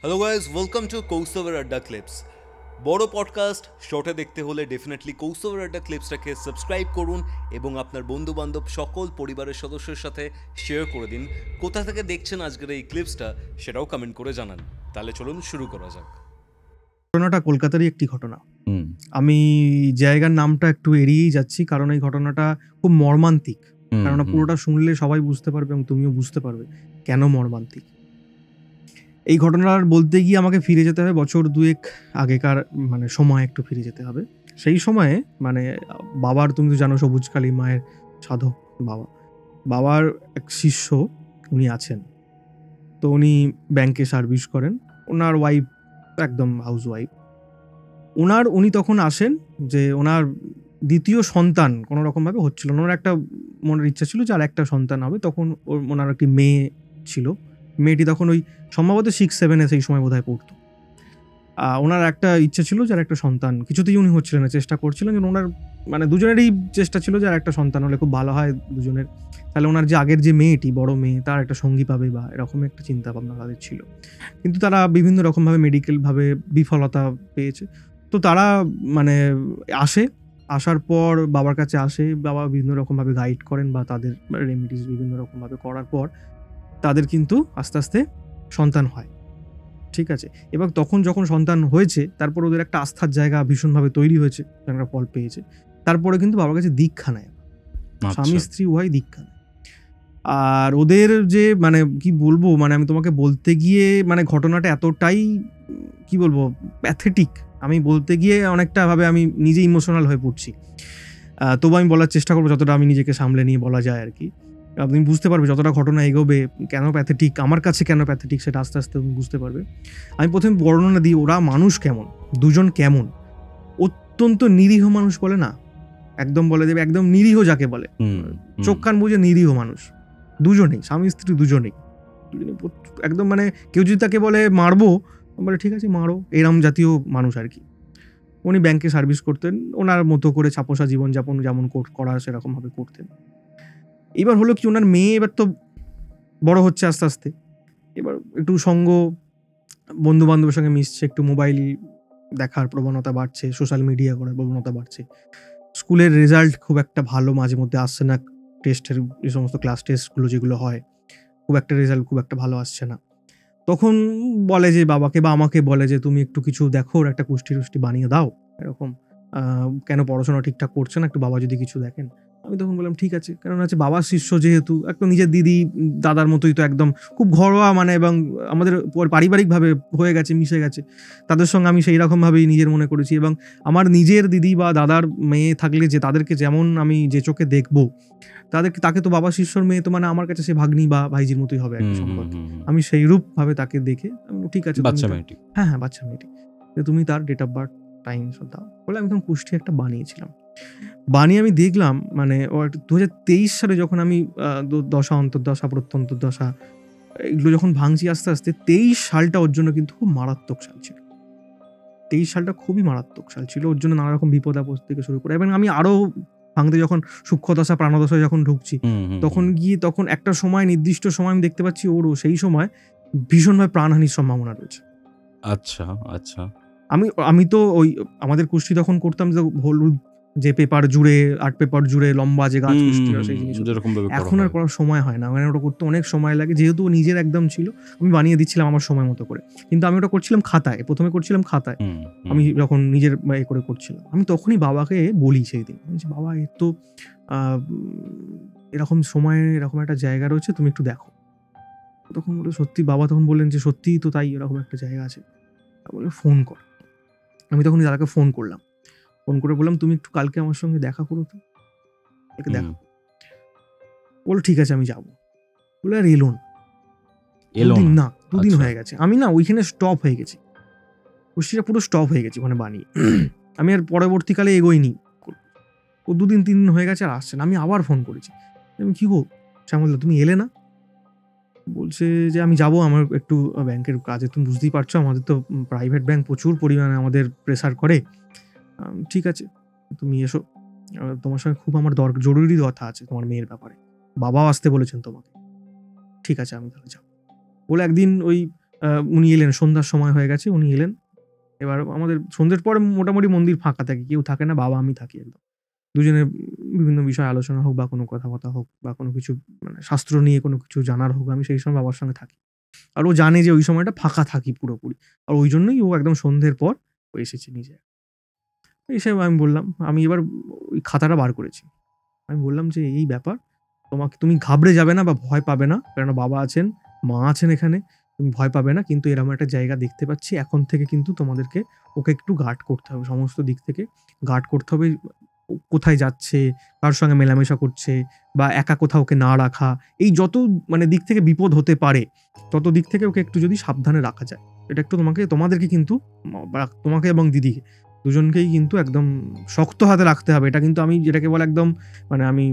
Hello guys, welcome to কৌস্তবের আড্ডা clips. বড় podcast শর্টে দেখতে হলে ডেফিনেটলি কৌস্তবের আড্ডা ক্লিপসটাকে সাবস্ক্রাইব করুন এবং আপনার বন্ধু বান্ধব সকল পরিবারের সদস্যের সাথে শেয়ার করে দিন। কোথা থেকে দেখছেন আজকের এই ক্লিপসটা সেটাও কমেন্ট করে জানান। তাহলে চলুন শুরু করা যাক। ঘটনাটা কলকাতারই একটি ঘটনা। আমি জায়গার নামটা একটু এড়িয়েই যাচ্ছি, কারণ এই ঘটনাটা খুব মর্মান্তিক। কারণ পুরোটা শুনলে সবাই বুঝতে পারবে এবং তুমিও বুঝতে পারবে কেন মর্মান্তিক। এই ঘটনার বলতে গিয়ে আমাকে ফিরে যেতে হবে বছর দুয়েক আগেকার সময়, একটু ফিরে যেতে হবে। সেই সময়ে বাবার, তুমি তো জানো, সবুজকালী মায়ের সাধক বাবার এক শিষ্য উনি আছেন। তো উনি ব্যাংকে সার্ভিস করেন। ওনার ওয়াইফ একদম হাউস ওয়াইফ। উনি তখন আসেন যে ওনার দ্বিতীয় সন্তান কোনো রকমভাবে হচ্ছিল না। ওনার একটা মনের ইচ্ছা ছিল যে আর একটা সন্তান হবে। তখন ওনার একটি মেয়ে ছিল। মেয়েটি তখন ওই সম্ভবত 6-7 সেই সময় বোধহয় পড়তো। ওনার একটা ইচ্ছা ছিল যে আর একটা সন্তান, কিছুতেই উনি হচ্ছিলেন না, চেষ্টা করছিলেন। ওনার দুজনেরই চেষ্টা ছিল যে আর একটা সন্তান হলে খুব ভালো হয় দুজনের। তাহলে ওনার যে আগের যে মেয়েটি, বড় মেয়ে, তার একটা সঙ্গী পাবে বা এরকম একটা চিন্তা ভাবনা তাদের ছিল। কিন্তু তারা বিভিন্ন রকমভাবে মেডিকেলভাবে বিফলতা পেয়েছে। তো তারা আসার পর বাবার কাছে আসে। বাবা বিভিন্ন রকমভাবে গাইড করেন বা তাদের রেমিডিস বিভিন্ন রকমভাবে করার পর তাদের কিন্তু আস্তে আস্তে সন্তান হয়। ঠিক আছে, এবং যখন সন্তান হয়েছে তারপর ওদের একটা আস্থার জায়গা ভীষণভাবে তৈরি হয়েছে, একটা ফল পেয়েছে। তারপরে কিন্তু বাবার কাছে দীক্ষা নেয়, স্বামী স্ত্রী উভয় দীক্ষা নেয়। আর ওদের যে কি বলবো, আমি তোমাকে বলতে গিয়ে ঘটনাটা এতটাই কি বলবো প্যাথেটিক, আমি বলতে গিয়ে অনেকটা ভাবে আমি নিজে ইমোশনাল হয়ে পড়ছি। তবু আমি বলার চেষ্টা করবো যতটা আমি নিজেকে সামলে নিয়ে বলা যায় আর কি। আপনি বুঝতে পারবে যতটা ঘটনা এগোবে কেন প্যাথেটিক, আমার কাছে কেন প্যাথেটিক, সেটা আস্তে আস্তে তুমি বুঝতে পারবে। আমি প্রথমে বর্ণনা দিই, ওরা মানুষ কেমন, দুজন কেমন অত্যন্ত নিরীহ মানুষ বলে না, একদম বলে দেবে একদম নিরীহ যাকে বলে, চোখ কান বুঝে নিরীহ মানুষ। দুজনেই, স্বামী স্ত্রী দুজনেই একদম কেউ যদি তাকে বলে মারবো, বলে ঠিক আছে মারো, এরম জাতীয় মানুষ আর কি। উনি ব্যাংকে সার্ভিস করতেন, ওনার মতো করে ছাপোষা জীবনযাপন যেমন করা সেরকম ভাবে করতেন। এবার হলো কি, ওনার মেয়ে এবার তো বড় হচ্ছে আস্তে আস্তে। এবার একটু সঙ্গ, বন্ধু বান্ধবের সঙ্গে মিশছে, একটু মোবাইল দেখার প্রবণতা বাড়ছে, সোশ্যাল মিডিয়া করার প্রবণতা বাড়ছে। স্কুলের রেজাল্ট খুব একটা ভালো মাঝে মধ্যে আসছে না, টেস্টের যে সমস্ত ক্লাস টেস্টগুলো যেগুলো হয়, খুব একটা রেজাল্ট খুব একটা ভালো আসছে না। তখন বলে যে বাবাকে বা আমাকে বলে যে তুমি একটু কিছু দেখো, ওর একটা কুষ্টি বানিয়ে দাও, এরকম কেন পড়াশোনা ঠিকঠাক করছে না, একটু বাবা যদি কিছু দেখেন। আমি তখন বললাম ঠিক আছে, কারণ হচ্ছে বাবার শিষ্য যেহেতু, একদম নিজের দিদি দাদার মতোই তো, একদম খুব ঘরোয়া এবং আমাদের পারিবারিকভাবে হয়ে গেছে, মিশে গেছে তাদের সঙ্গে। আমি সেই রকমভাবেই নিজের মনে করেছি, এবং আমার নিজের দিদি বা দাদার মেয়ে থাকলে যে তাদেরকে যেমন আমি যে চোখে দেখবো, তাকে তো বাবা শিষ্যর মেয়ে তো আমার কাছে সে ভাগ্নি বা ভাইজির মতোই হবে একটা সম্পর্ক। আমি সেই রূপ ভাবে তাকে দেখে ঠিক আছে, বাচ্চা মেয়েটি, হ্যাঁ বাচ্চা মেয়েটি, তুমি তার ডেট অফ বার্থ টাইম সব দাও বলে আমি তখন কুষ্টি একটা বানিয়েছিলাম। বানিয়ে আমি দেখলাম 2023 সালে যখন আমি দশা অন্তর্দশা প্রত্যন্তর্দশা এগুলো যখন ভাঙছি আস্তে আস্তে, 23 সালটা ওর জন্য কিন্তু খুব মারাত্মক সাল ছিল। 23 সালটা খুবই মারাত্মক সাল ছিল ওর জন্য, নানা রকম বিপদ আপদ থেকে শুরু করে। এবং আমি আরো ভাঙতে যখন সূক্ষ্মদশা প্রাণদশায় যখন ঢুকছি, তখন একটা সময়, নির্দিষ্ট সময় আমি দেখতে পাচ্ছি ওরও সেই সময় ভীষণভাবে প্রাণহানির সম্ভাবনা রয়েছে। আচ্ছা আচ্ছা। আমি তো ওই আমাদের কুষ্টি তখন করতাম যে হলুদ যে পেপার জুড়ে, আর্ট পেপার জুড়ে লম্বা যে গাছ কুষ্টি, সেই জিনিস এখন আর করার সময় হয় না। ওটা করতে অনেক সময় লাগে, যেহেতু নিজের একদম ছিল আমি বানিয়ে দিচ্ছিলাম আমার সময় মতো করে। কিন্তু আমি ওটা করছিলাম খাতায়, প্রথমে করছিলাম খাতায়, আমি যখন নিজের করে করছিলাম। আমি তখনই বাবাকে বলি সেই দিন, বাবা এর তো এরকম সময়ে এরকম একটা জায়গা রয়েছে, তুমি একটু দেখো। তখন বলে সত্যি, বাবা তখন বললেন যে সত্যিই তো তাই, এরকম একটা জায়গা আছে। বলে ফোন কর। আমি তখন দাদাকে ফোন করলাম, ফোন করে বললাম তুমি একটু কালকে আমার সঙ্গে দেখা করো তো, কালকে দেখা। বলো ঠিক আছে আমি যাবো। বলে আর এলো না, দুদিন হয়ে গেছে। আমি না ওইখানে স্টপ হয়ে গেছি, কুষ্টিটা পুরো স্টপ হয়ে গেছি ওখানে বানিয়ে। আমি আর পরবর্তীকালে এগোইনি। ও 2-3 দিন হয়ে গেছে আর আসছে না। আমি আবার ফোন করেছি, আমি কি গো শ্যামলদা তুমি এলে না? বলছে যে আমি যাবো, আমার একটু ব্যাংকের কাজে, তুমি বুঝতেই পারছো আমাদের তো প্রাইভেট ব্যাংক প্রচুর পরিমাণে আমাদের প্রেসার করে। ঠিক আছে তুমি এসো, তোমার সঙ্গে খুব আমার জরুরি কথা আছে তোমার মেয়ের ব্যাপারে, বাবাও আসতে বলেছেন তোমাকে। ঠিক আছে আমি তাহলে যাবো বলে একদিন ওই উনি এলেন, সন্ধ্যার সময় হয়ে গেছে, উনি এলেন। এবার আমাদের সন্ধ্যের পরে মোটামুটি মন্দির ফাঁকা থাকে, কেউ থাকে না, বাবা আমি থাকি একদম। দুজনে বিভিন্ন বিষয়ে আলোচনা হোক বা কোনো কথাবার্তা হোক বা কোনো কিছু মানে শাস্ত্র নিয়ে কোনো কিছু জানার হোক, আমি সেই সময় বাবার সঙ্গে থাকি। আর ও জানে যে ওই সময়টা ফাঁকা থাকি পুরোপুরি, আর ওই জন্যই ও একদম সন্ধ্যের পর ও এসেছে নিজে। এসে আমি বললাম, আমি এবার ওই খাতাটা বার করেছি, আমি বললাম যে এই ব্যাপার, তুমি ঘাবড়ে যাবে না বা ভয় পাবে না, কারণ বাবা আছেন, মা আছেন এখানে, তুমি ভয় পাবে না, কিন্তু এরকম একটা জায়গা দেখতে পাচ্ছি, এখন থেকে কিন্তু তোমাদেরকে ওকে একটু গার্ড করতে হবে, সমস্ত দিক থেকে গার্ড করতে হবে। ও কোথায় যাচ্ছে, কার সঙ্গে মেলামেশা করছে, বা একা কোথাও ওকে না রাখা, এই যত মানে দিক থেকে বিপদ হতে পারে তত দিক থেকে ওকে একটু যদি সাবধানে রাখা যায়, এটা একটু তোমাদেরকে কিন্তু তোমাকে এবং দিদিকে দুজনকেই কিন্তু একদম শক্ত হাতে রাখতে হবে। এটা কিন্তু আমি যেটাকে বলে একদম মানে আমি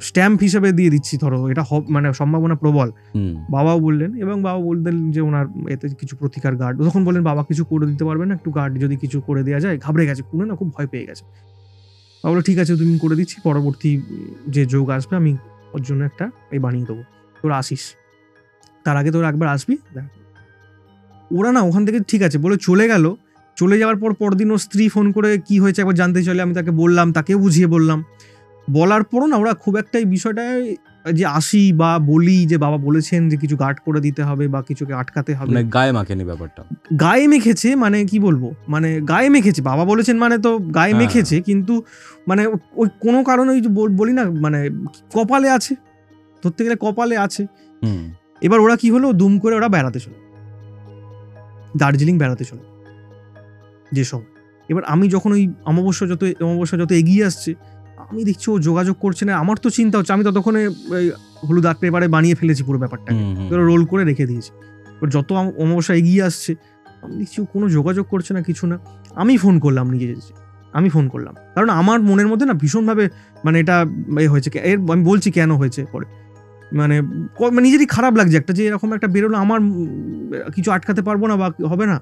স্ট্যাম্প হিসেবে দিয়ে দিচ্ছি, ধরো এটা মানে সম্ভাবনা প্রবল। বাবাও বললেন, এবং বাবা বললেন যে ওনার এতে কিছু প্রতিকার গার্ড, তখন বললেন বাবা কিছু করে দিতে পারবে না, একটু গার্ড যদি কিছু করে দেওয়া যায়, ঘাবড়ে গেছে পুরো না, খুব ভয় পেয়ে গেছে। বাবা বললো ঠিক আছে তুমি করে দিচ্ছি, পরবর্তী যে যোগ আসবে আমি ওর জন্য একটা এই বানিয়ে দেবো, তোরা আসিস, তার আগে তোরা একবার আসবি। ওরা না ওখান থেকে ঠিক আছে বলে চলে গেল। চলে যাওয়ার পর পরদিন ওর স্ত্রী ফোন করে কি হয়েছে একবার জানতে চলে, আমি তাকে বললাম, তাকেও বুঝিয়ে বললাম। বলার পরও না ওরা খুব একটা এই বিষয়টায় যে আসি বা বলি যে বাবা বলেছেন যে কিছু গার্ড করে দিতে হবে বা কিছুকে আটকাতে হবে, মানে গায়ে মাখেনি ব্যাপারটা, গায়ে মেখেছে, মানে কি বলবো, মানে গায়ে মেখেছে, বাবা বলেছেন মানে তো গায়ে মেখেছে, কিন্তু মানে ওই কোনো কারণে ওই যে বলি না মানে কপালে আছে, ধরতে গেলে কপালে আছে। এবার ওরা কি হলো, দুম করে ওরা বেড়াতে চলে, দার্জিলিং বেড়াতে চলে যে সময়। এবার আমি যখন ওই অমাবস্যা যত এগিয়ে আসছে, আমি দেখছি ও যোগাযোগ করছে না, আমার তো চিন্তা হচ্ছে, আমি ততক্ষণে হলুদ আর্ট পেপারে বানিয়ে ফেলেছি পুরো ব্যাপারটাকে, রোল করে রেখে দিয়েছি। এবার যত অমাবস্যা এগিয়ে আসছে, আমি দেখছি ও কোনো যোগাযোগ করছে না, কিছু না। আমি ফোন করলাম, আমি ফোন করলাম, কারণ আমার মনের মধ্যে না ভীষণভাবে মানে এটা হয়েছে, আমি বলছি কেন হয়েছে পরে, মানে নিজেরই খারাপ লাগছে একটা, যে এরকম একটা বেরোলো, আমার কিছু আটকাতে পারবো না বা হবে না।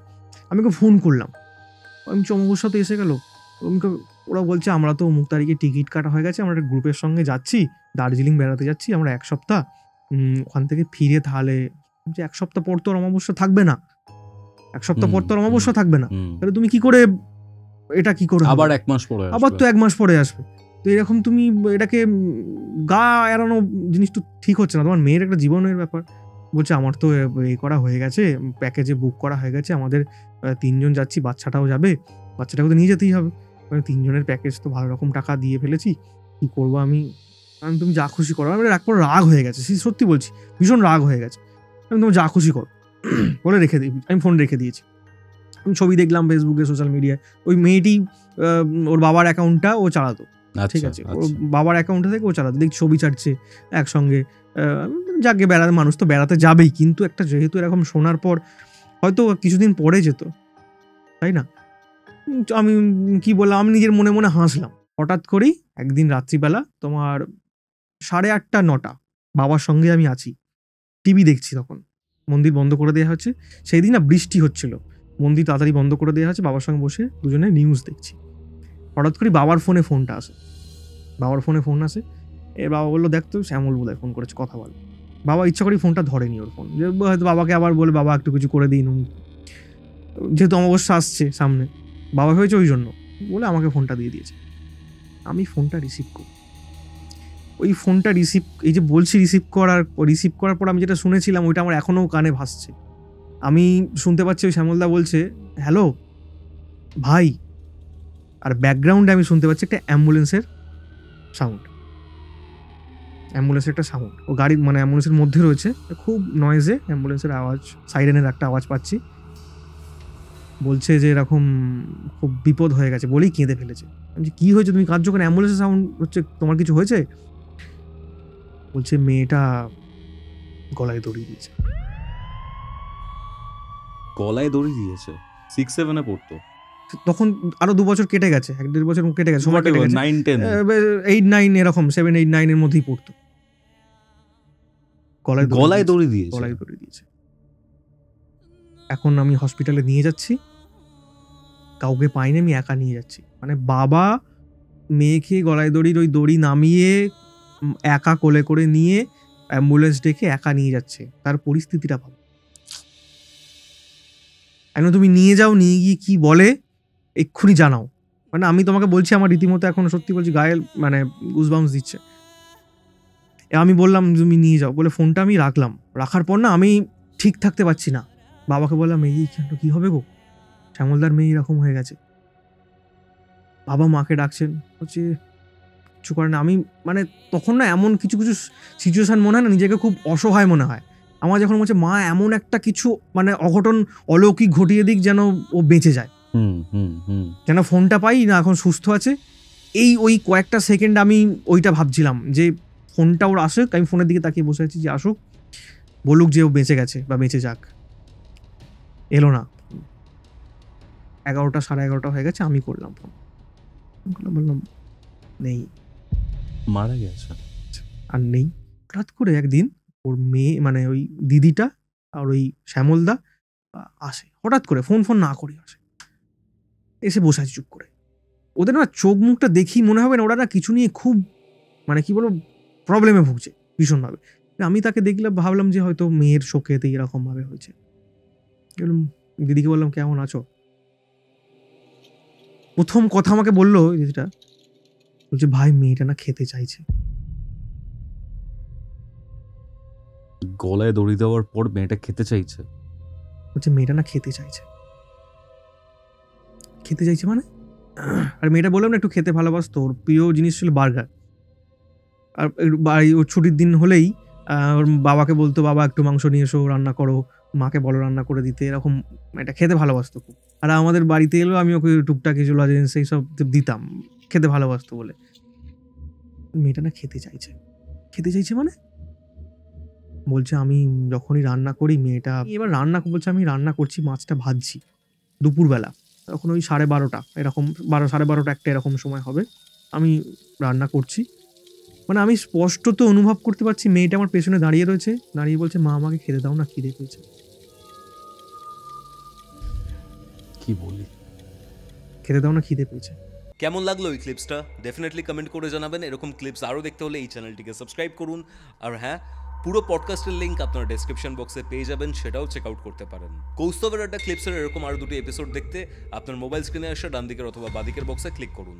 আমি ওকে ফোন করলাম, আমি অমাবস্যা তো এসে গেল, ওরা বলছে আমরা তো অমুক তারিখে টিকিট কাটা হয়ে গেছে, আমরা একটা গ্রুপের সঙ্গে যাচ্ছি, দার্জিলিং বেড়াতে যাচ্ছি আমরা 1 সপ্তাহ, ওখান থেকে ফিরে তাহলে যে 1 সপ্তাহ পর তো অমাবস্যা থাকবে না, 1 সপ্তাহ পর তো অমাবস্যা থাকবে না, তাহলে তুমি কি করে এটা কি করে আবার 1 মাস পরে, আবার তো 1 মাস পরে আসবে, তো এরকম তুমি এটাকে গা এড়ানো জিনিস তো ঠিক হচ্ছে না, তোমার মেয়ের একটা জীবনের ব্যাপার। বলছে আমার তো করা হয়ে গেছে, প্যাকেজে বুক করা হয়ে গেছে, আমাদের 3 জন যাচ্ছি, বাচ্চাটাও যাবে, বাচ্চাটাকে তো নিয়ে যেতেই হবে, 3 জনের প্যাকেজ তো ভালো রকম টাকা দিয়ে ফেলেছি, কি করবো আমি, তুমি যা খুশি করো। আমার একবার রাগ হয়ে গেছে, সত্যি বলছি, ভীষণ রাগ হয়ে গেছে, আমি তুমি যা খুশি করো বলে রেখে দিই, আমি ফোন রেখে দিয়েছি। আমি ছবি দেখলাম ফেসবুকে, সোশ্যাল মিডিয়ায়, ওই মেয়েটি ওর বাবার অ্যাকাউন্টটা ও চালাতো, ঠিক আছে, ওর বাবার অ্যাকাউন্টে থেকে ও চালাতো, দেখছি ছবি ছাড়ছে একসঙ্গে, যাকে বেড়াতে, মানুষ তো বেড়াতে যাবেই, কিন্তু একটা যেহেতু এরকম শোনার পর হয়তো কিছুদিন পরে যেত, তাই না, আমি কি বললাম, আমি নিজের মনে মনে হাসলাম। হঠাৎ করেই একদিন রাত্রিবেলা তোমার 8:30 9টা বাবার সঙ্গে আমি আছি, টিভি দেখছি, তখন মন্দির বন্ধ করে দেওয়া হচ্ছে, সেই দিন না বৃষ্টি হচ্ছিল, মন্দির তাড়াতাড়ি বন্ধ করে দেওয়া হচ্ছে, বাবার সঙ্গে বসে দুজনে নিউজ দেখছি। হঠাৎ করে বাবার ফোনটা আসে, ফোন আসে, এর বাবা বললো দেখ তো শ্যামল বোধহয় ফোন করেছে, কথা বল। বাবা ইচ্ছা করেই ফোনটা ধরেনি ওর ফোন, যে হয়তো বাবাকে আবার বলে বাবা একটু কিছু করে দিন, যেহেতু অমাবস্যা আসছে সামনে, বাবা হয়েছে ওই জন্য বলে আমাকে ফোনটা দিয়ে দিয়েছে। আমি ফোনটা রিসিভ করি, ওই ফোনটা এই যে বলছি রিসিভ করার পর আমি যেটা শুনেছিলাম ওইটা আমার এখনো কানে ভাসছে। আমি শুনতে পাচ্ছি ওই শ্যামলদা বলছে হ্যালো ভাই, আর ব্যাকগ্রাউন্ডে আমি শুনতে পাচ্ছি একটা অ্যাম্বুলেন্সের একটা সাউন্ড, ও গাড়ি মানে অ্যাম্বুলেন্সের মধ্যে রয়েছে, খুব নয়েজে অ্যাম্বুলেন্সের আওয়াজ, সাইরেনের একটা আওয়াজ পাচ্ছি, বলছে যে এরকম খুব বিপদ হয়ে গেছে বলেই কেঁদে ফেলেছে। আমি কি হয়েছে, তুমি কাঁদছো কেন, অ্যাম্বুলেন্সের সাউন্ড হচ্ছে, তোমার কিছু হয়েছে? বলছে মেয়েটা গলায় দড়ি দিয়েছে। গলায় দড়ি দিয়েছে? 6-7 পড়তো তখন, আরো 2 বছর কেটে গেছে, 1-1.5 বছর কেটে গেছে, সময় কেটে গেছে, 9-10 8-9 এরকম, 7-8-9 এর মধ্যেই পড়তো। গলায় দড়ি দিয়েছে। এখন আমি হসপিটালে নিয়ে যাচ্ছি, কাউকে পাইনি, আমি একা নিয়ে যাচ্ছি, মানে বাবা মেয়েকে গলায় ওই দড়ি নামিয়ে একা কোলে করে নিয়ে অ্যাম্বুলেন্স ডেকে একা নিয়ে যাচ্ছে, তার পরিস্থিতিটা ভালো। এখন তুমি নিয়ে যাও, নিয়ে গিয়ে কি বলে এক্ষুনি জানাও। মানে আমি তোমাকে বলছি আমার রীতিমতো এখন সত্যি বলছি গায়ে মানে গুজবাম্পস দিচ্ছে। আমি বললাম তুমি নিয়ে যাও বলে ফোনটা আমি রাখলাম। রাখার পর না আমি ঠিক থাকতে পারছি না। বাবাকে বললাম এই কি হবে গো, শ্যামলদার মেয়ে এরকম হয়ে গেছে। বাবা মাকে ডাকছেন, হচ্ছে কিছু করে না। আমি মানে তখন না এমন কিছু কিছু সিচুয়েশন মনে হয় না নিজেকে খুব অসহায় মনে হয় আমার, যখন হচ্ছে মা এমন একটা কিছু মানে অঘটন অলৌকিক ঘটিয়ে দিক যেন ও বেঁচে যায়, যেন ফোনটা পাই না এখন সুস্থ আছে। ওই কয়েকটা সেকেন্ড আমি ওইটা ভাবছিলাম যে ফোনটা ওর আসুক, আমি ফোনের দিকে তাকিয়ে বসে আছি যে আসুক, বলুক যে ও বেঁচে গেছে বা বেঁচে যাক। এলো না। 11টা 11:30 হয়ে গেছে, আমি করলাম ফোন, বললাম নেই, মারা গেছে। আর নেই। হঠাৎ করে একদিন ওর মেয়ে মানে ওই দিদিটা আর ওই শ্যামলদা আসে, হঠাৎ করে ফোন না করে আসে, এসে বসে আছে চুপ করে। ওদের না চোখ মুখটা দেখি মনে হবে না ওরা না কিছু নিয়ে খুব মানে কি বলবো প্রবলেমে ভুগছে ভীষণভাবে। আমি তাকে দেখলাম, ভাবলাম যে হয়তো মেয়ের শোকেতে এরকম ভাবে হয়েছে। দিদিকে বললাম কেমন আছো? প্রথম কথা আমাকে বললো যেটা বলছে ভাই মেয়েটা না খেতে চাইছে। গলায় দড়ি দেওয়ার পর মেয়েটা খেতে চাইছে? বলছে মেয়েটা না খেতে চাইছে। খেতে চাইছে মানে? আর মেয়েটা বললাম না একটু খেতে ভালোবাসতো, ওর প্রিয় জিনিস ছিল বার্গার। আর ওর ছুটির দিন হলেই ওর বাবাকে বলতো বাবা একটু মাংস নিয়ে এসো, রান্না করো, মাকে বলো রান্না করে দিতে, এরকম এটা খেতে ভালোবাসতো খুব। আর আমাদের বাড়িতে এলেও আমি ওকে টুকটাক কিছু লজেন্স সেই সব দিতাম, খেতে ভালোবাসতো বলে। মেয়েটা না খেতে চাইছে। খেতে চাইছে মানে? বলছে আমি যখনই রান্না করি মেয়েটা এবার রান্না বলছে আমি রান্না করছি, মাছটা ভাজছি দুপুরবেলা, তখন ওই 12:30 এরকম 12:30 একটা এরকম সময় হবে, আমি রান্না করছি। মানে আমি স্পষ্টত অনুভব করতে পারছি মেয়েটা আমার পেছনে দাঁড়িয়ে রয়েছে, দাঁড়িয়ে বলছে মা আমাকে খেতে দাও না, খিদে পেয়েছে। কি বলি, খেতে দাও না, খিদে পেয়েছে। কেমন লাগলো এই ক্লিপসটা ডেফিনেটলি কমেন্ট করে জানাবেন। এরকম ক্লিপস আরও দেখতে হলে এই চ্যানেলটিকে সাবস্ক্রাইব করুন। আর হ্যাঁ, পুরো পডকাস্টের লিঙ্ক আপনারা ডেসক্রিপশন বক্সে পেয়ে যাবেন, সেটাও চেক আউট করতে পারেন। কৌস্তবের আড্ডা ক্লিপসের এরকম আরও 2টি এপিসোড দেখতে আপনার মোবাইল স্ক্রিনে আসা ডান দিকের অথবা বাদিকের বক্সে ক্লিক করুন।